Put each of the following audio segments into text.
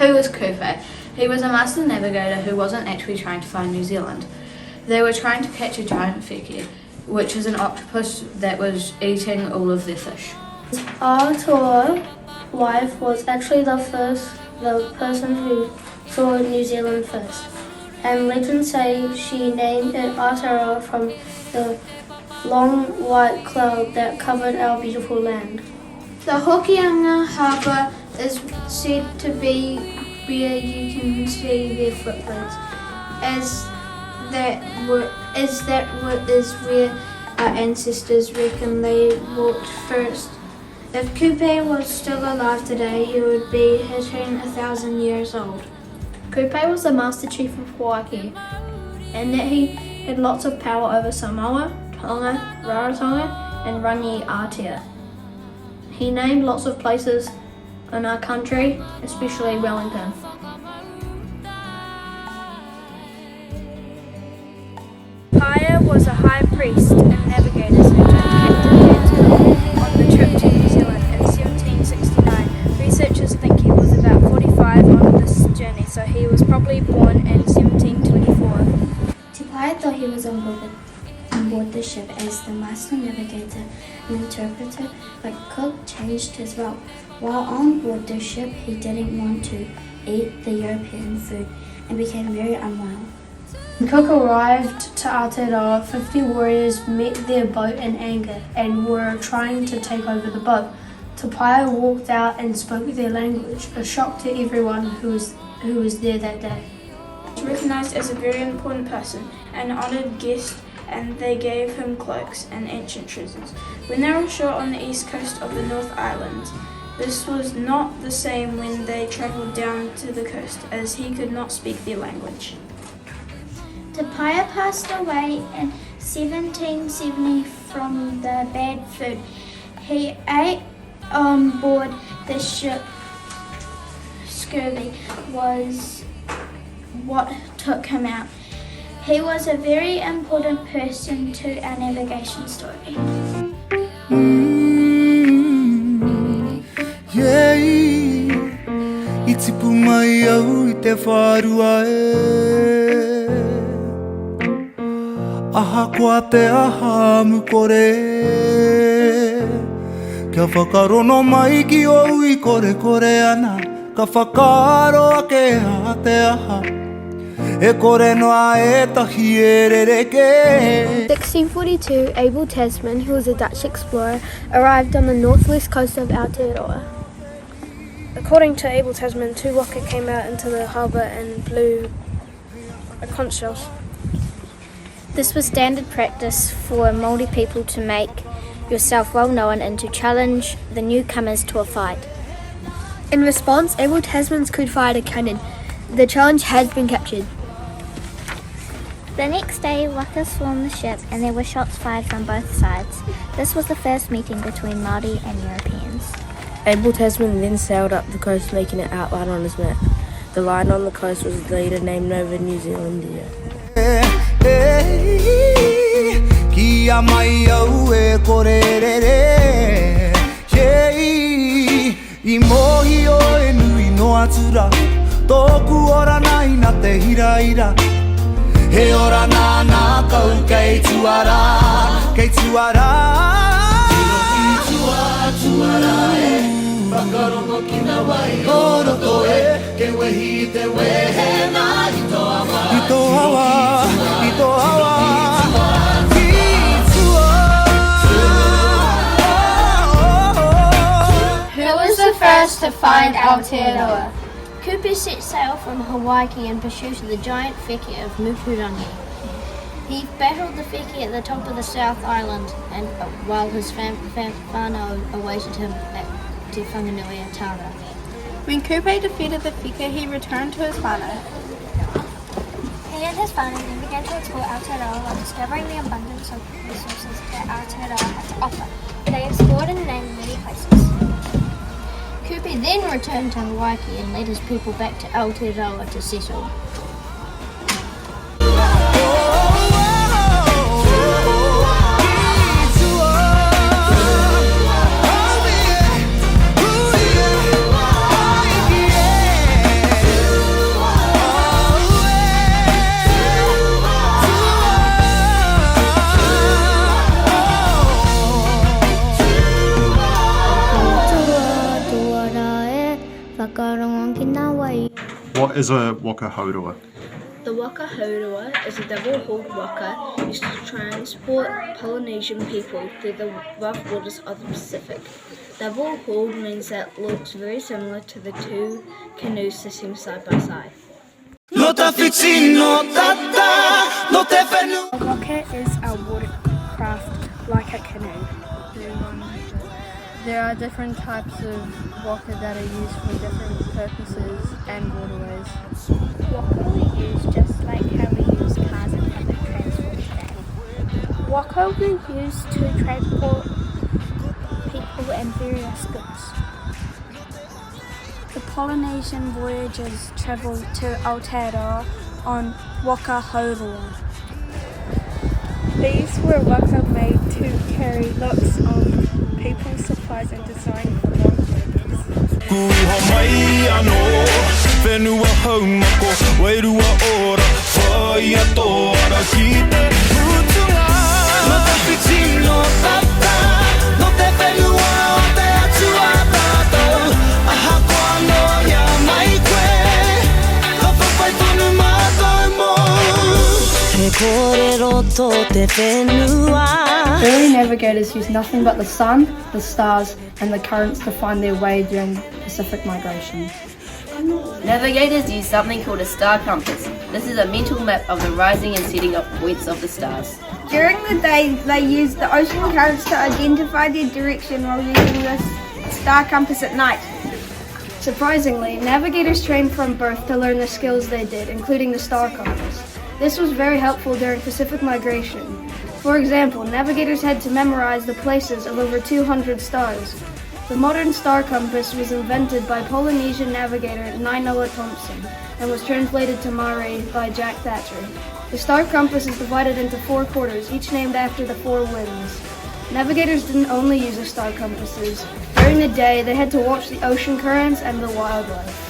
Who was Kupe? He was a master navigator who wasn't actually trying to find New Zealand. They were trying to catch a giant wheke, which is an octopus that was eating all of their fish. Aotearoa wife was actually the person who saw New Zealand first, and legends say she named it Aotearoa from the long white cloud that covered our beautiful land. The Hokianga Harbour is said to be where you can see their footprints, as that is where our ancestors reckon they walked first. If Kupe was still alive today, he would be hitting 1,000 years old. Kupe was the Master Chief of Hawaii, and that he had lots of power over Samoa, Tonga, Rarotonga, and Rangi-Aotea. He named lots of places in our country, especially Wellington. Paia was a high priest and navigator who took Captain Danton on the trip to New Zealand in 1769. Researchers think he was about 45 on this journey, so he was probably born in 1724. Te Paia thought he was on board the ship as the master navigator and interpreter, but Cook changed his route. While on board the ship, he didn't want to eat the European food and became very unwell. When Cook arrived to Aotearoa, 50 warriors met their boat in anger and were trying to take over the boat. Te Paia walked out and spoke their language, a shock to everyone who was there that day. He was recognised as a very important person, an honoured guest, and they gave him cloaks and ancient treasures. When they were ashore on the east coast of the North Island, this was not the same when they travelled down to the coast, as he could not speak their language. Te Paia passed away in 1770 from the bad food he ate on board the ship. Scurvy was what took him out. He was a very important person to our navigation story. I tipu mai au I te whārua Aha koa te aha mukore Kia whakarono mai ki ou I kore kore ana Ka whakaro ake aha te aha E kore noa e tahi e rereke 1642, Abel Tasman, who was a Dutch explorer, arrived on the northwest coast of Aotearoa. According to Abel Tasman, 2 waka came out into the harbour and blew conch shells. This was standard practice for Māori people to make yourself well known and to challenge the newcomers to a fight. In response, Abel Tasman's could fired a cannon. The challenge has been captured. The next day, waka swarmed the ship and there were shots fired from both sides. This was the first meeting between Māori and Europeans. Abel Tasman then sailed up the coast, making an outline on his map. The line on the coast was later named Nova New Zealandia. Kia mai au e korerere I mohi o e nui no atura Tōku ora nai na te hiraira He ora nā nā kau kei tuara Kei tuara Tuara e Whakarongo kina wai o roto e Ke wehi te wehe nā I tō awa I tō awa I tō awa Who was the first to find Aotearoa? Kupe set sail from Hawaii in pursuit of the giant wheke of Mukurangi. He battled the wheke at the top of the South Island, and while his whānau awaited him at Te Whanganui, Tara. When Kupe defeated the wheke, he returned to his whānau. He and his whānau then began to explore Aotearoa while discovering the abundance of resources that Aotearoa had to offer. They explored and named many places. Kupe then returned to Hawaii and led his people back to Aotearoa to settle. Whakarongo ki ngā wai. What is a waka haurua? The waka haurua is a double-hauled waka used to transport Polynesian people through the rough waters of the Pacific. Double-hauled means that it looks very similar to the two canoes sitting side by side. A waka is a watercraft like a canoe. There are different types of waka that are used for different purposes and waterways. Waka we use just like how we use cars and public transport today. Waka we use to transport people and various goods. The Polynesian voyagers travelled to Aotearoa on waka haurua. These were waka made to carry lots of people, supplies and designed for long journeys. Kuha mai anō, whenua haumako, wairua ora, whai atoara ki te putunga. No te whiti no tata, no te whenua o te atua tātou, aha koa no ia mai koe, ka whawhai tonu mātou mō. He kōrero tō te whenua. Early navigators used nothing but the sun, the stars, and the currents to find their way during Pacific migration. Navigators use something called a star compass. This is a mental map of the rising and setting of points of the stars. During the day, they use the ocean currents to identify their direction while using this star compass at night. Surprisingly, navigators trained from birth to learn the skills they did, including the star compass. This was very helpful during Pacific migration. For example, navigators had to memorize the places of over 200 stars. The modern star compass was invented by Polynesian navigator Nainoa Thompson and was translated to Māori by Jack Thatcher. The star compass is divided into 4 quarters, each named after the 4 winds. Navigators didn't only use the star compasses. During the day, they had to watch the ocean currents and the wildlife.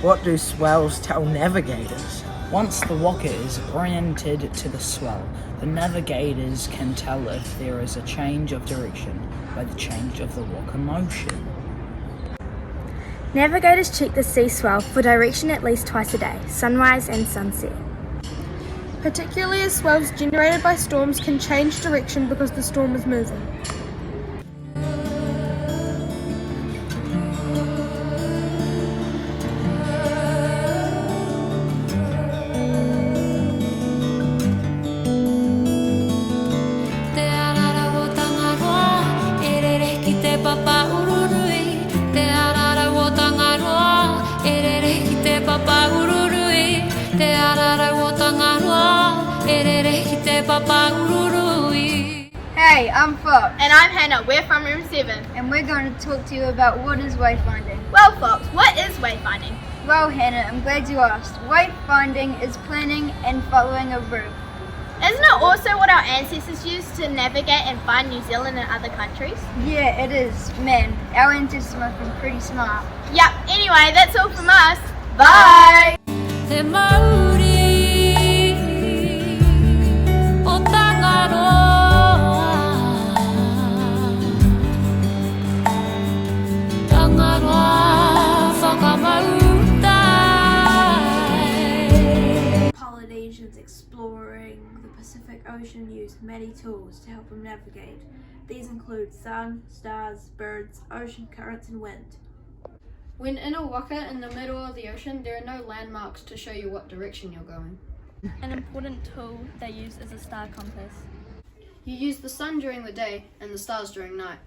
What do swells tell navigators? Once the waka is oriented to the swell, the navigators can tell if there is a change of direction by the change of the waka motion. Navigators check the sea swell for direction at least twice a day, sunrise and sunset. Particularly as swells generated by storms can change direction because the storm is moving. Hey, I'm Fox. And I'm Hannah. We're from room 7. And we're going to talk to you about what is wayfinding. Well, Fox, what is wayfinding? Well, Hannah, I'm glad you asked. Wayfinding is planning and following a route. Isn't it also what our ancestors used to navigate and find New Zealand and other countries? Yeah, it is. Man, our ancestors must have been pretty smart. Yep. Anyway, that's all from us. Bye! Te Māori o Tangaroa whakamautai. Polynesians exploring the Pacific Pacific Ocean used many tools to help him navigate. These include sun, stars, birds, ocean currents, and wind. When in a waka in the middle of the ocean, there are no landmarks to show you what direction you're going. An important tool they use is a star compass. You use the sun during the day and the stars during night.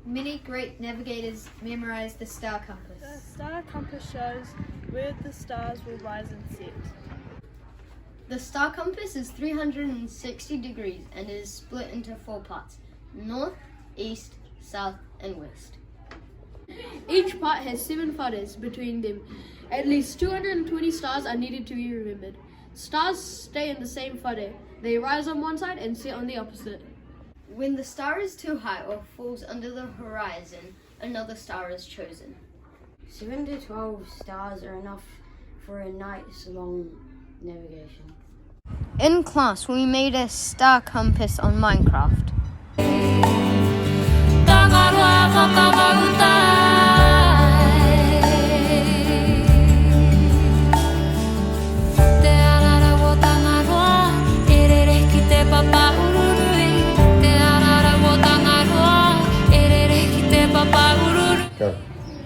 Many great navigators memorized the star compass. The star compass shows where the stars will rise and set. The star compass is 360 degrees and is split into 4 parts: north, east, south, and west. Each part has 7 whares between them. At least 220 stars are needed to be remembered. Stars stay in the same whare. They rise on one side and set on the opposite. When the star is too high or falls under the horizon, another star is chosen. 7 to 12 stars are enough for a night's long navigation. In class, we made a star compass on Minecraft.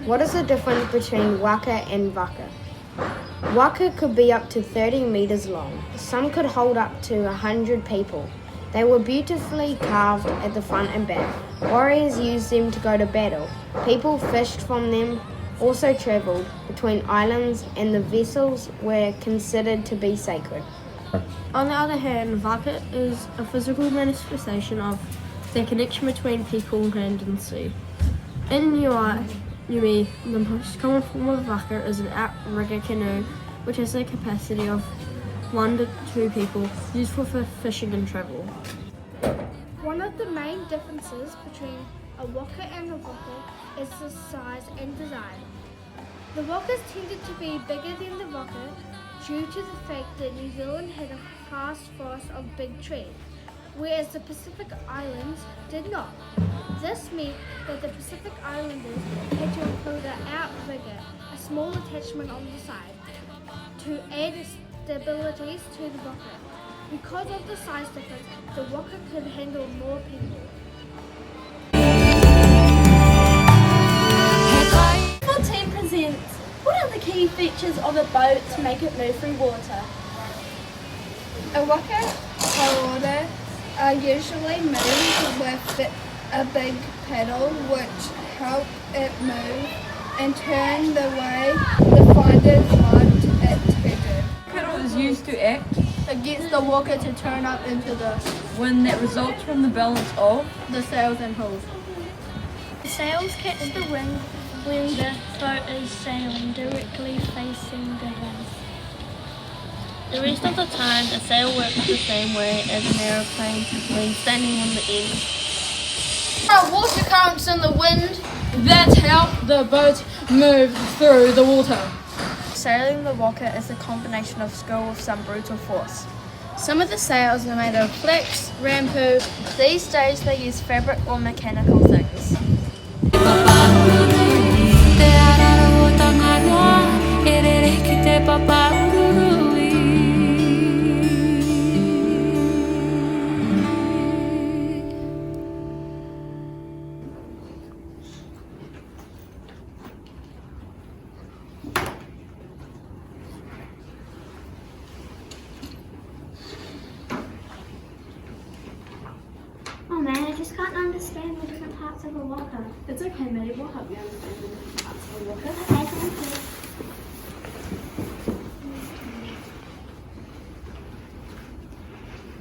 What is the difference between waka and waka? Waka could be up to 30 meters long. Some could hold up to 100 people. They were beautifully carved at the front and back. Warriors used them to go to battle. People fished from them, also travelled between islands, and the vessels were considered to be sacred. On the other hand, waka is a physical manifestation of the connection between people, land and sea. In Niue, the most common form of waka is an outrigger canoe, which has the capacity of 1 to 2 people, useful for fishing and travel. One of the main differences between a waka and a waka is the size and design. The wakas tended to be bigger than the waka due to the fact that New Zealand had a fast forest of big trees, whereas the Pacific Islands did not. This meant that the Pacific Islanders had to include an outrigger, a small attachment on the side, to add stabilities to the waka. Because of the size difference, the waka could handle more people. 14 presents what are the key features of a boat to make it move through water? A waka kaora are usually moved with a big paddle which help it move and turn the way the finders want it to do. Paddle is used to act against the waka to turn up into the wind that results from the balance of the sails and hulls. The sails catch the wind when the boat is sailing directly facing the wind. The rest of the time, a sail works the same way as an aeroplane when standing on the end. There are water currents in the wind that help the boat move through the water. Sailing the waka is a combination of skill with some brutal force. Some of the sails are made of flax, rampu. These days they use fabric or mechanical things. Oh man, I just can't understand the different parts of a waka. It's okay, Maddie, we'll help you understand the different parts of a waka. Okay, thank you.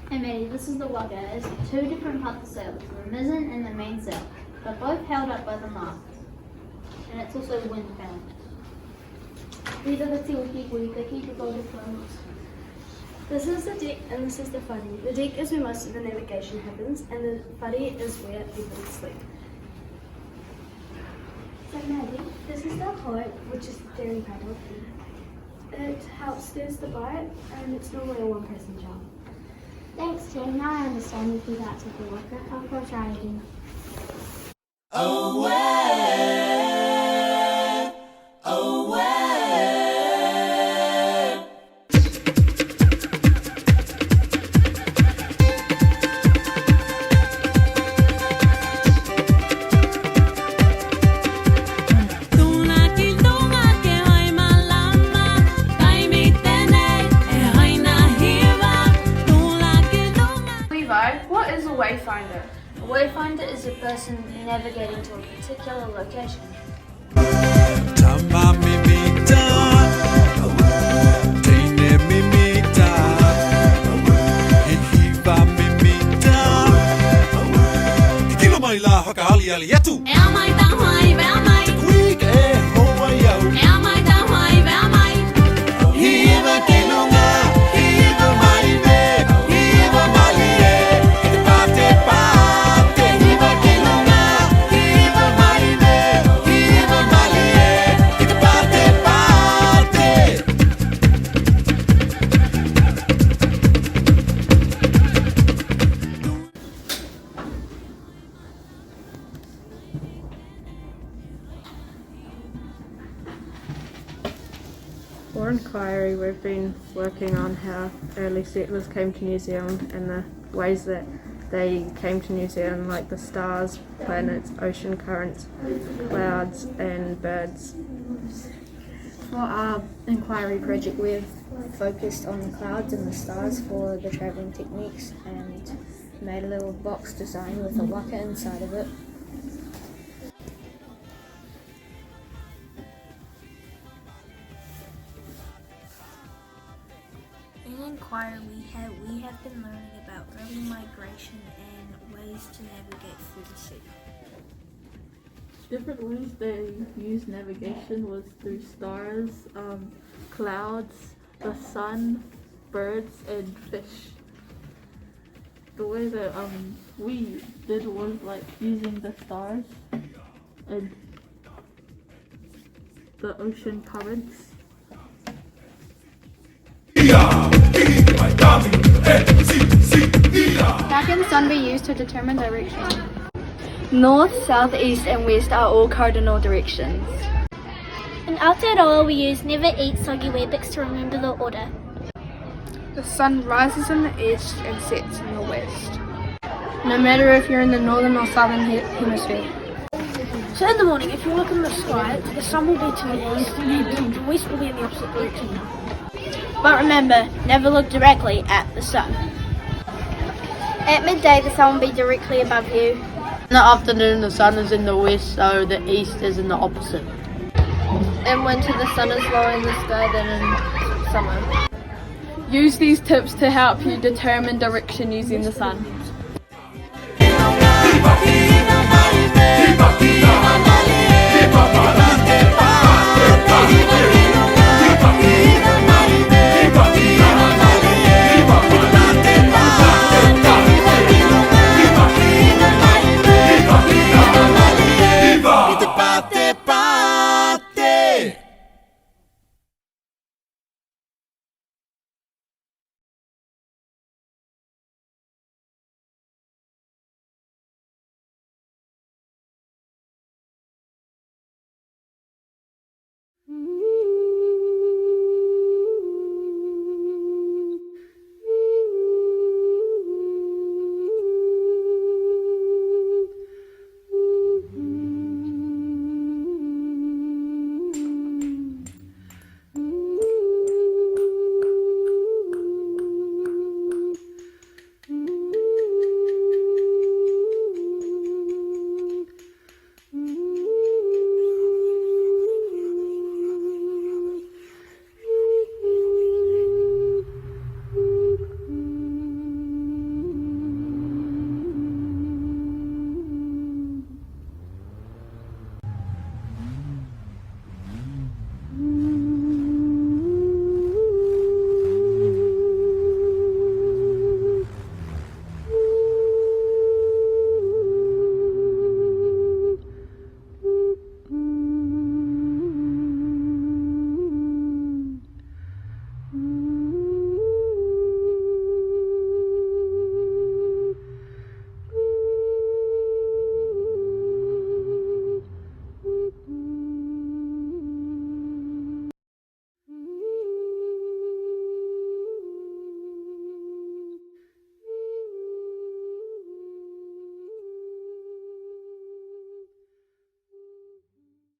Hey Maddie, this is the waka. It's 2 different parts of sail, the mizzen and the mainsail. They're both held up by the mast. And it's also wind bound. These are the two people you keep the golden floats. This is the deck and this is the whare. The deck is where most of the navigation happens and the whare is where people sleep. So Maddie, this is the hoe, which is the steering paddle. It helps steers the boat and it's normally a one-person job. Thanks, Jen. Now I understand the key parts of the waka. I'll go try again. Away, away. in navigating to a particular location. For Inquiry, we've been working on how early settlers came to New Zealand and the ways that they came to New Zealand, like the stars, planets, ocean currents, clouds and birds. For our inquiry project, we've focused on the clouds and the stars for the travelling techniques and made a little box design with a waka inside of it. In Inquiry, we have been learning about early migration and ways to navigate through the sea. Different ways they used navigation was through stars, clouds, the sun, birds, and fish. The way that we did was like using the stars and the ocean currents. How can the sun be used to determine direction? North, south, east and west are all cardinal directions. In Aotearoa, we use never eat soggy Weetabix to remember the order. The sun rises in the east and sets in the west, no matter if you're in the northern or southern hemisphere. So in the morning, if you look in the sky, the sun will be to the east and the west will be in the opposite direction. But remember, never look directly at the sun. At midday, the sun will be directly above you. In the afternoon, the sun is in the west, so the east is in the opposite. In winter, the sun is lower in the sky than in summer. Use these tips to help you determine direction using the sun.